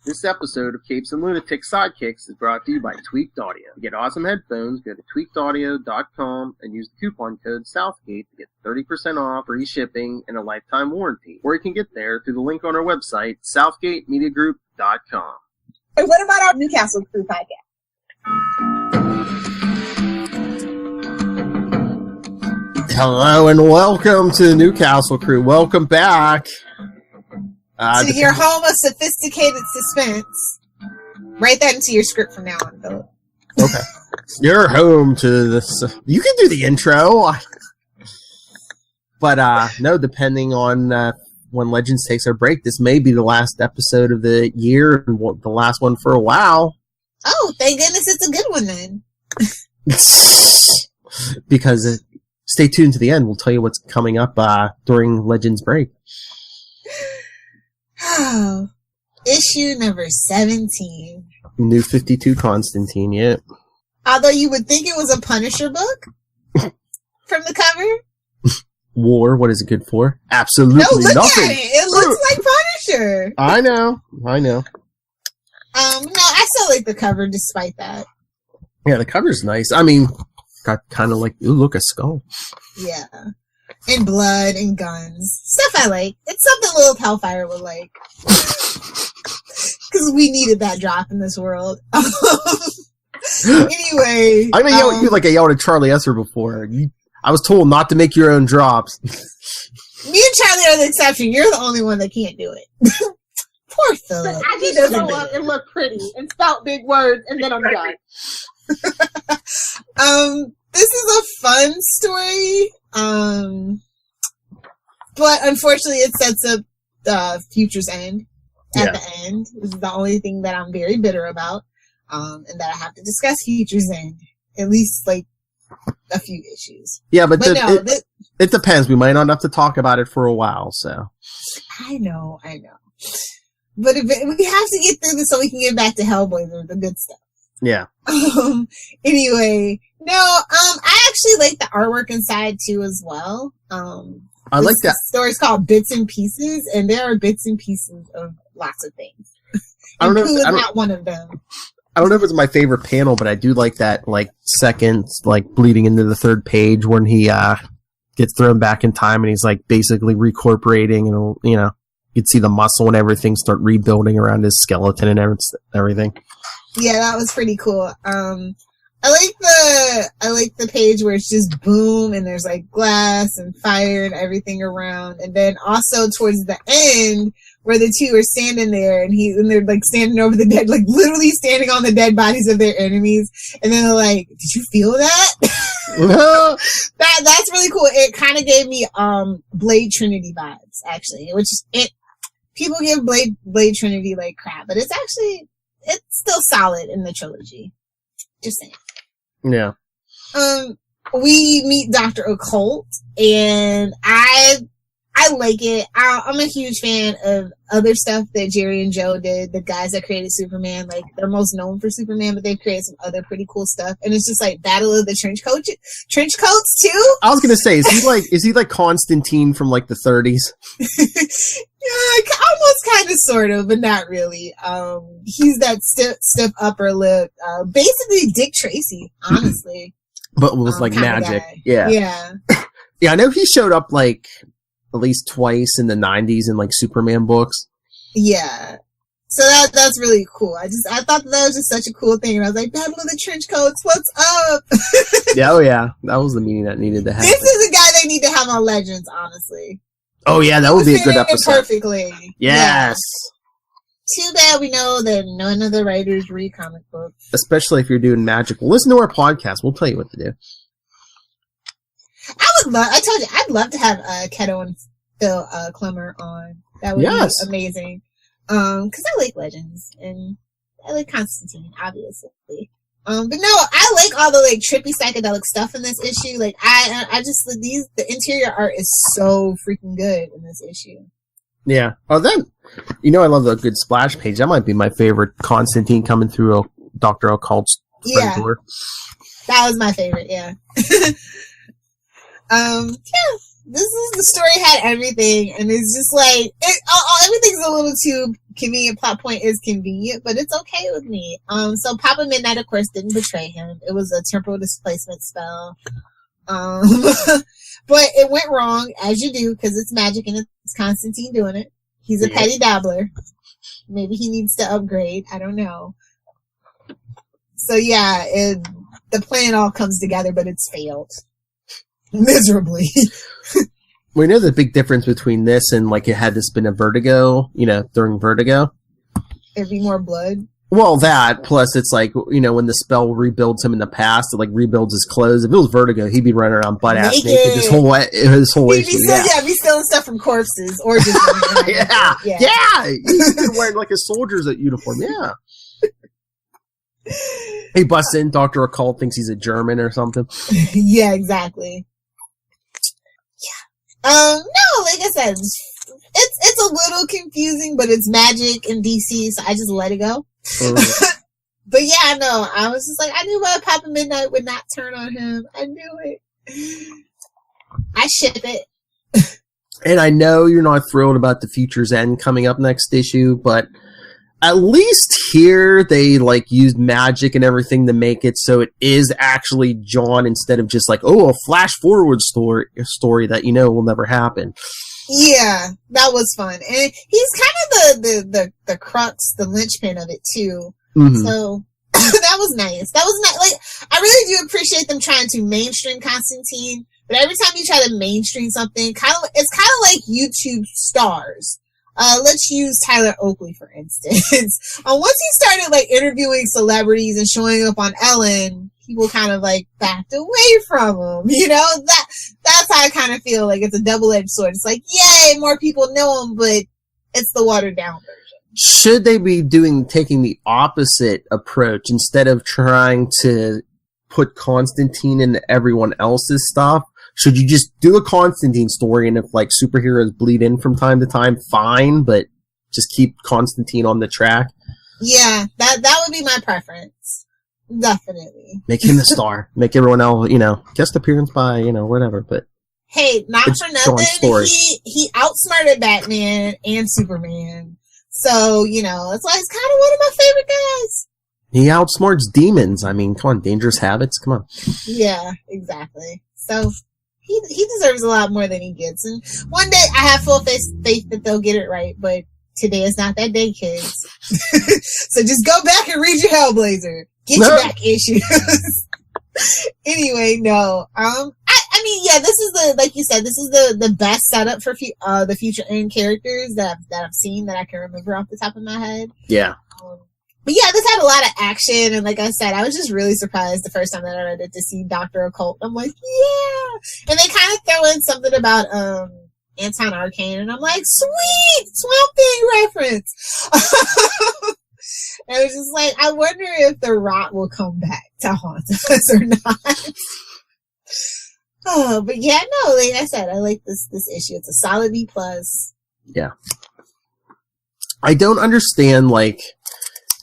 This episode of Capes and Lunatic Sidekicks is brought to you by Tweaked Audio. To get awesome headphones, go to tweakedaudio.com and use the coupon code Southgate to get 30% off, free shipping, and a lifetime warranty. Or you can get there through the link on our website, southgatemediagroup.com. And what about our Newcastle Crew podcast? Hello and welcome to the Newcastle Crew. Welcome back. To your home of sophisticated suspense. Write that into your script from now on, Philip. Okay. You're home to this. You can do the intro. But, no, depending on when Legends takes our break, this may be the last episode of the year and the last one for a while. Oh, thank goodness it's a good one then. Because stay tuned to the end. We'll tell you what's coming up during Legends break. Oh, issue number 17. New 52 Constantine, yeah. Although you would think it was a Punisher book from the cover. War, what is it good for? Absolutely no, look nothing. At it. It looks like Punisher. I know. No, I still like the cover despite that. Yeah, the cover's nice. I mean, got kind of like, ooh, look, a skull. Yeah. And blood and guns. Stuff I like. It's something Lilith Hellfire would like. Because we needed that drop in this world. Anyway. I'm gonna yell at you like I yelled at Charlie Esser before. I was told not to make your own drops. Me and Charlie are the exception. You're the only one that can't do it. Poor Philip. I just show up and look pretty and spout big words and then I'm done. This is a fun story. But unfortunately it sets up Future's End at the end. This is the only thing that I'm very bitter about. And that I have to discuss Future's End. At least like a few issues. Yeah, but it depends. We might not have to talk about it for a while, so. I know. But we have to get through this so we can get back to Hellboy, the good stuff. Yeah. Anyway, no, I actually like the artwork inside too as well. I like that. The story's called Bits and Pieces, and there are bits and pieces of lots of things. I don't know. Not one of them. I don't know if it's my favorite panel, but I do like that, like, second, like, bleeding into the third page when he, gets thrown back in time and he's, like, basically recorporating and, you know, you'd see the muscle and everything start rebuilding around his skeleton and everything. Yeah, that was pretty cool. I like the page where it's just boom and there's like glass and fire and everything around. And then also towards the end where the two are standing there and they're like standing over the dead, like literally standing on the dead bodies of their enemies. And then they're like, did you feel that? That's really cool. It kind of gave me, Blade Trinity vibes, actually, people give Blade Trinity like crap, but it's still solid in the trilogy. Just saying. Yeah. We meet Doctor Occult, and I like it. I'm a huge fan of other stuff that Jerry and Joe did. The guys that created Superman, like they're most known for Superman, but they've created some other pretty cool stuff. And it's just like Battle of the Trench Coats too. I was gonna say, is he like Constantine from like the 30s? Yeah, almost kind of, sort of, but not really. He's that stiff upper lip, basically Dick Tracy, honestly. But it was like magic. Yeah. Yeah. Yeah, I know he showed up like at least twice in the 90s in like Superman books. Yeah. So that's really cool. I thought that was just such a cool thing. And I was like, Battle of the Trench Coats, what's up? Yeah, oh yeah. That was the meeting that needed to happen. This is a guy they need to have on Legends, honestly. Oh yeah, that would be a good episode. Perfectly. Yes. Too bad we know that none of the writers read comic books. Especially if you're doing magic. Well, listen to our podcast. We'll tell you what to do. I told you, I'd love to have Keto and Phil Clemmer on. That would be amazing. Because I like Legends, and I like Constantine, obviously. But no, I like all the like trippy psychedelic stuff in this issue. Like I just the interior art is so freaking good in this issue. Yeah. Oh, then I love the good splash page. That might be my favorite. Constantine coming through a Doctor Occult's front door. That was my favorite. Yeah. Yeah. the story had everything, and it's just like everything's a little too convenient. Plot point is convenient, but it's okay with me. So Papa Midnight, of course, didn't betray him. It was a temporal displacement spell. But it went wrong, as you do, because it's magic and it's Constantine doing it. He's a petty dabbler. Maybe he needs to upgrade. I don't know. So yeah, the plan all comes together, but it's failed miserably. We know the big difference between this and like it had this been a Vertigo, during Vertigo. There'd be more blood. Well, that, plus it's like, when the spell rebuilds him in the past, it like rebuilds his clothes. If it was Vertigo, he'd be running around butt-ass naked his whole issue. Be stealing stuff from corpses. Or just yeah. He's been wearing like a soldier's uniform, yeah. He busts in, Doctor Occult thinks he's a German or something. Yeah, exactly. Yeah. No, like I said, it's a little confusing, but it's magic in DC, so I just let it go. But yeah, no, I was just like, I knew why Papa Midnight would not turn on him. I knew it. I ship it. And I know you're not thrilled about the Future's End coming up next issue, but at least here they like used magic and everything to make it so it is actually John instead of just like, a flash forward story that will never happen. Yeah, that was fun. And he's kind of the crux, the linchpin of it too. Mm-hmm. So that was nice. Like, I really do appreciate them trying to mainstream Constantine, but every time you try to mainstream something, it's kind of like YouTube stars. Let's use Tyler Oakley, for instance. Once he started like interviewing celebrities and showing up on Ellen, people kind of like backed away from him. That's how I kind of feel like it's a double-edged sword. It's like, yay, more people know him, but it's the watered down version. Should they be taking the opposite approach instead of trying to put Constantine into everyone else's stuff? Should you just do a Constantine story, and if like superheroes bleed in from time to time, fine, but just keep Constantine on the track? Yeah, that would be my preference. Definitely. Make him the star. Make everyone else, guest appearance by, whatever, but hey, not for nothing, he outsmarted Batman and Superman. So, that's why he's kind of one of my favorite guys. He outsmarts demons. I mean, come on, dangerous habits, come on. Yeah, exactly. So he deserves a lot more than he gets. And one day I have full faith that they'll get it right, but today is not that day, kids. So just go back and read your Hellblazer. Get your back issues. Anyway, no. I mean, yeah, this is like you said, this is the best setup for the Future End characters that I've seen that I can remember off the top of my head. Yeah. But yeah, this had a lot of action, and like I said, I was just really surprised the first time that I read it to see Doctor Occult. I'm like, yeah! And they kind of throw in something about Anton Arcane, and I'm like, sweet! Swamp Thing reference! And it was just like, I wonder if the Rot will come back to haunt us or not. Oh, but yeah, no, like I said, I like this issue. It's a solid B+. Yeah. I don't understand,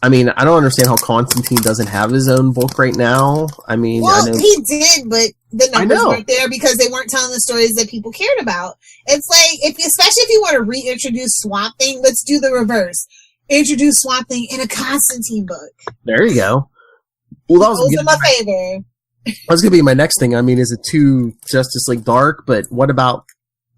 I don't understand how Constantine doesn't have his own book right now. I mean, well, he did, but the numbers weren't there because they weren't telling the stories that people cared about. It's like, especially if you want to reintroduce Swamp Thing, let's do the reverse. Introduce Swamp Thing in a Constantine book. There you go. Well, that was my favor. That's going to be my next thing. I mean, is it too Justice League dark? But what about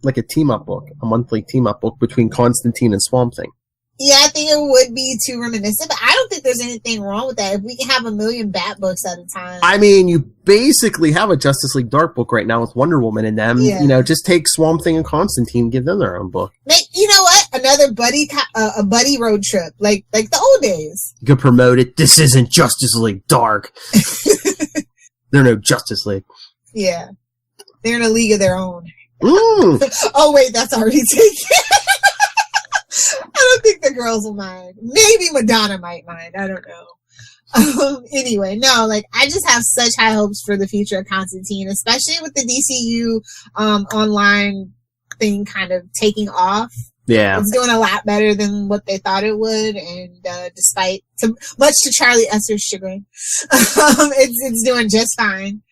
like a team-up book, a monthly team-up book between Constantine and Swamp Thing? Yeah, I think it would be too reminiscent, but I don't think there's anything wrong with that. If we can have 1,000,000 Bat books at a time. I mean, you basically have a Justice League Dark book right now with Wonder Woman in them. Yeah. Just take Swamp Thing and Constantine, give them their own book. You know what? Another a buddy road trip, like the old days. You could promote it. This isn't Justice League Dark. They're no Justice League. Yeah. They're in a league of their own. Oh, wait, that's already taken. I don't think the girls will mind. Maybe Madonna might mind. I don't know. Anyway, no, I just have such high hopes for the future of Constantine, especially with the DCU online thing kind of taking off. Yeah. It's doing a lot better than what they thought it would, and despite, much to Charlie Esser's chagrin, it's doing just fine.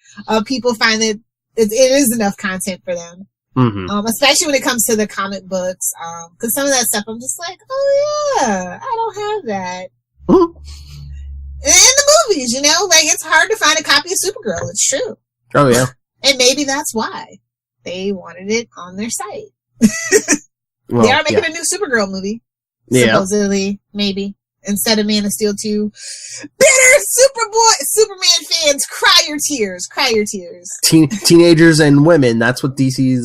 People find that it is enough content for them. Especially when it comes to the comic books. Because some of that stuff, I'm just like, oh yeah, I don't have that. Mm-hmm. In the movies, you know, like it's hard to find a copy of Supergirl. It's true. Oh yeah. And maybe that's why they wanted it on their site. Well, they are making a new Supergirl movie. Supposedly, maybe. Instead of Man of Steel 2. Bitter Superman fans, cry your tears. Cry your tears. Teenagers and women, that's what DC's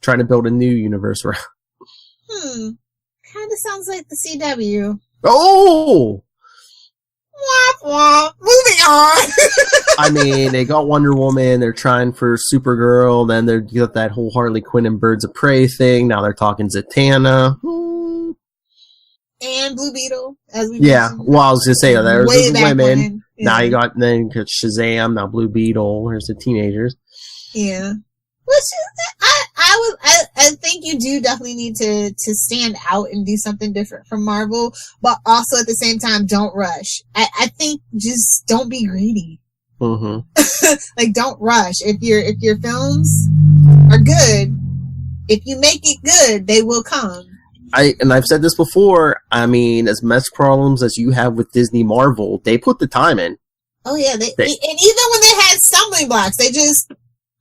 trying to build a new universe around. Kind of sounds like the CW. Oh! Womp womp. Moving on. I mean, they got Wonder Woman, they're trying for Supergirl, then they got that whole Harley Quinn and Birds of Prey thing, now they're talking Zatanna. And Blue Beetle, as we mentioned. Well, I was going to say, there's women. Yeah. Now you got Shazam, now Blue Beetle, there's the teenagers. Yeah. Which I think you do definitely need to stand out and do something different from Marvel, but also at the same time, don't rush. I think just don't be greedy. Mm-hmm. Like, don't rush. If your films are good, if you make it good, they will come. I've said this before, I mean, as much problems as you have with Disney Marvel, they put the time in. Oh yeah, and even when they had stumbling blocks, they just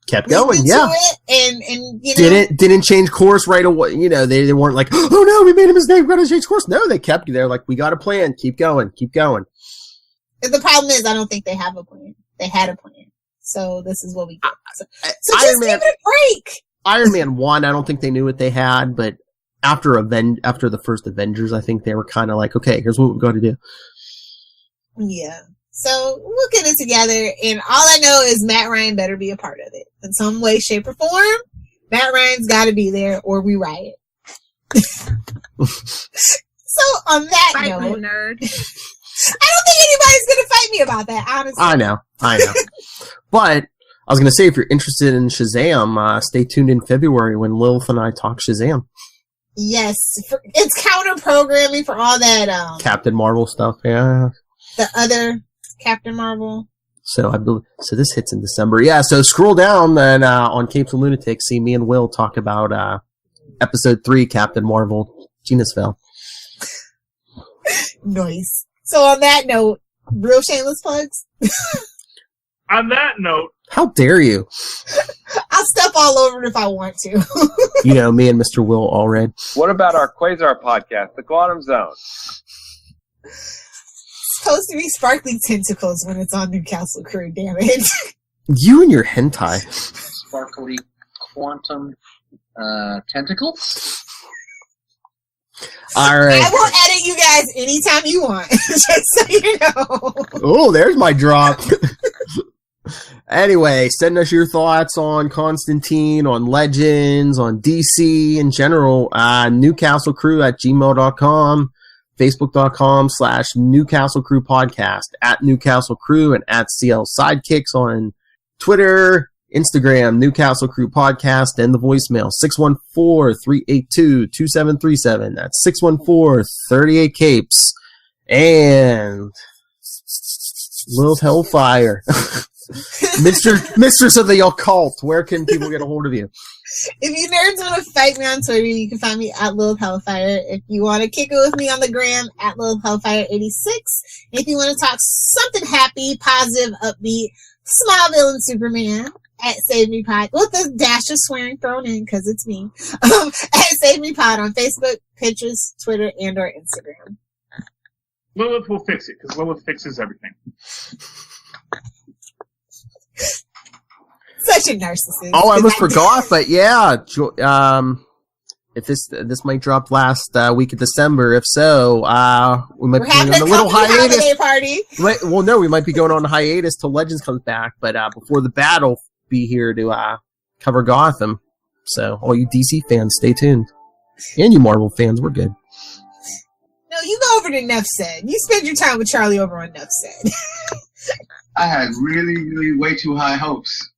kept going, yeah. And you know, didn't change course right away. You know, they weren't like, oh no, we made a mistake, we're gonna change course. No, they kept. They're like, we got a plan. Keep going. And the problem is, I don't think they have a plan. They had a plan, so this is what we get. So just give it a break. Iron Man 1, I don't think they knew what they had, but after the first Avengers, I think they were kind of like, okay, here's what we've got to do. Yeah. So we'll get it together, and all I know is Matt Ryan better be a part of it in some way, shape, or form. Matt Ryan's got to be there, or we riot. So on that note, nerd. I don't think anybody's gonna fight me about that. Honestly, I know. But I was gonna say, if you're interested in Shazam, stay tuned in February when Lilith and I talk Shazam. Yes, it's counter programming for all that Captain Marvel stuff. Yeah, the other Captain Marvel. So I believe this hits in December. Yeah, so scroll down and on Capes and Lunatics, see me and Will talk about episode 3, Captain Marvel, Genus Fell. Nice. So on that note, real shameless plugs. On that note, how dare you? I'll step all over it if I want to. You know, me and Mr. Will Allred. What about our Quasar podcast, The Quantum Zone? It's supposed to be sparkling tentacles when it's on Newcastle Crew, damn it. You and your hentai. Sparkly quantum tentacles? All right. I will edit you guys anytime you want, just so you know. Oh, there's my drop. Anyway, send us your thoughts on Constantine, on Legends, on DC in general. NewcastleCrew@gmail.com, Facebook.com/Newcastle Crew Podcast, @Newcastle Crew, and @CL Sidekicks on Twitter, Instagram, Newcastle Crew Podcast, and the voicemail 614-382-2737. That's 614-38-CAPES. And Lilith Hellfire. Mistress of the Occult. Where can people get a hold of you? If you nerds want to fight me on Twitter, you can find me @Lilith Hellfire. If you want to kick it with me on the gram, @Lilith Hellfire 86. If you want to talk something happy, positive, upbeat, Smallville and Superman, @SaveMePod, with a dash of swearing thrown in because it's me. @SaveMePod on Facebook, Pinterest, Twitter, and or Instagram. Lilith will fix it because Lilith fixes everything. Such a narcissist. Oh, I almost forgot, but yeah, if this might drop last week of December. If so, we might be going on a little hiatus. Party. Well, no, we might be going on a hiatus till Legends comes back, but before the battle, be here to cover Gotham. So, all you DC fans, stay tuned, and you Marvel fans, we're good. No, you go over to Nuff Said. You spend your time with Charlie over on Nuff Said. I had really, really way too high hopes.